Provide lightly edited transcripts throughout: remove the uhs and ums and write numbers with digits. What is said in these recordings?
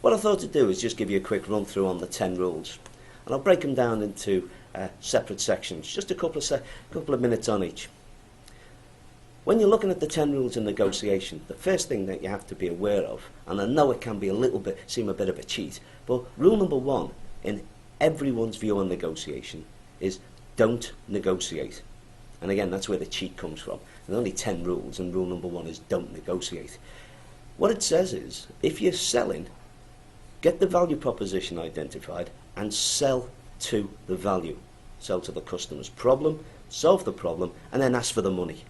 What I thought to do is just give you a quick run through on the 10 rules, and I'll break them down into separate sections, just a couple of minutes on each. When you're looking at the 10 rules in negotiation, the first thing that you have to be aware of, and I know it can be seem a bit of a cheat, but rule number 1 in everyone's view on negotiation is don't negotiate. And again, that's where the cheat comes from. There's only 10 rules, and rule number 1 is don't negotiate. What it says is, if you're selling, get the value proposition identified and sell to the value. Sell to the customer's problem, solve the problem, and then ask for the money.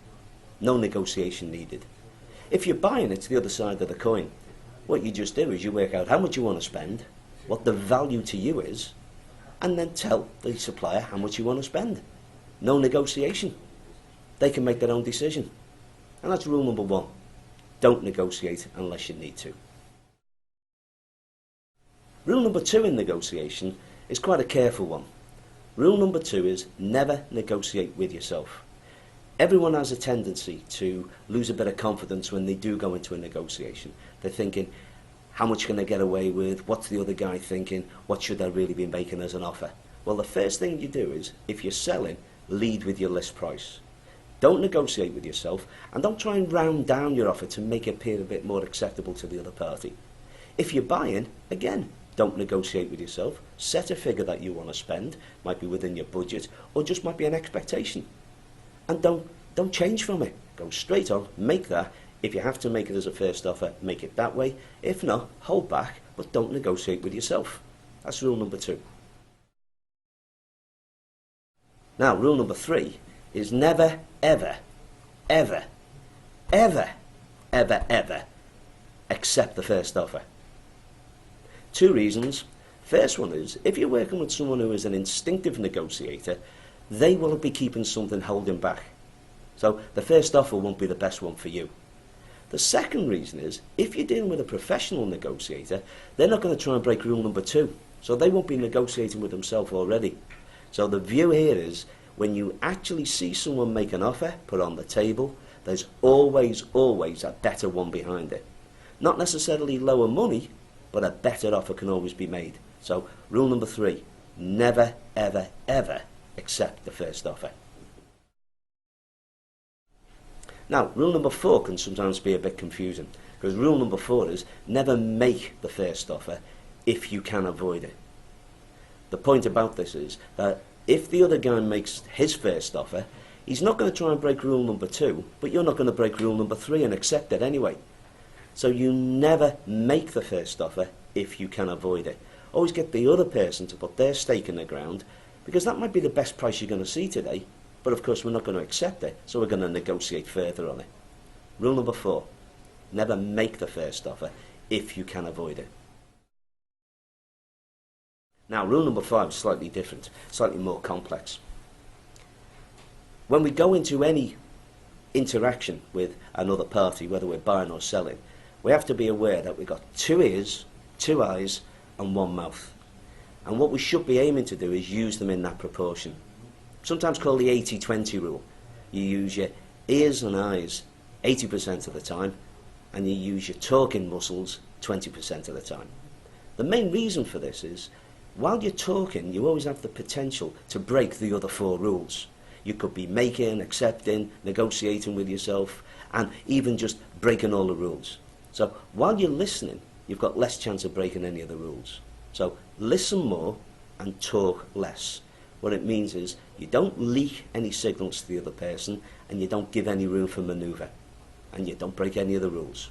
No negotiation needed. If you're buying, it's the other side of the coin. What you just do is you work out how much you want to spend, what the value to you is, and then tell the supplier how much you want to spend. No negotiation. They can make their own decision. And that's rule number 1. Don't negotiate unless you need to. Rule number 2 in negotiation is quite a careful one. Rule number 2 is never negotiate with yourself. Everyone has a tendency to lose a bit of confidence when they do go into a negotiation. They're thinking, how much can I get away with? What's the other guy thinking? What should I really be making as an offer? Well, the first thing you do is, if you're selling, lead with your list price. Don't negotiate with yourself, and don't try and round down your offer to make it appear a bit more acceptable to the other party. If you're buying, again, don't negotiate with yourself. Set a figure that you want to spend, might be within your budget, or just might be an expectation. And don't change from it. Go straight on, make that. If you have to make it as a first offer, make it that way. If not, hold back, but don't negotiate with yourself. That's rule number 2. Now, rule number 3 is never, ever, ever, ever, ever, ever accept the first offer. 2 reasons. First one is, if you're working with someone who is an instinctive negotiator, they will be keeping something holding back. So the first offer won't be the best one for you. The second reason is, if you're dealing with a professional negotiator, they're not going to try and break rule number 2. So they won't be negotiating with themselves already. So the view here is, when you actually see someone make an offer put on the table, there's always, always a better one behind it. Not necessarily lower money, but a better offer can always be made. So rule number 3, never, ever, ever accept the first offer. Now, rule number 4 can sometimes be a bit confusing, because rule number 4 is never make the first offer if you can avoid it. The point about this is that if the other guy makes his first offer, he's not going to try and break rule number 2, but you're not going to break rule number 3 and accept it anyway. So you never make the first offer if you can avoid it. Always get the other person to put their stake in the ground, because that might be the best price you're going to see today, but of course we're not going to accept it, so we're going to negotiate further on it. Rule number 4, never make the first offer if you can avoid it. Now, rule number 5 is slightly different, slightly more complex. When we go into any interaction with another party, whether we're buying or selling, we have to be aware that we've got 2 ears, 2 eyes, and 1 mouth. And what we should be aiming to do is use them in that proportion. Sometimes called the 80-20 rule. You use your ears and eyes 80% of the time, and you use your talking muscles 20% of the time. The main reason for this is, while you're talking, you always have the potential to break the other 4 rules. You could be making, accepting, negotiating with yourself, and even just breaking all the rules. So while you're listening, you've got less chance of breaking any of the rules. So listen more and talk less. What it means is, you don't leak any signals to the other person, and you don't give any room for manoeuvre, and you don't break any of the rules.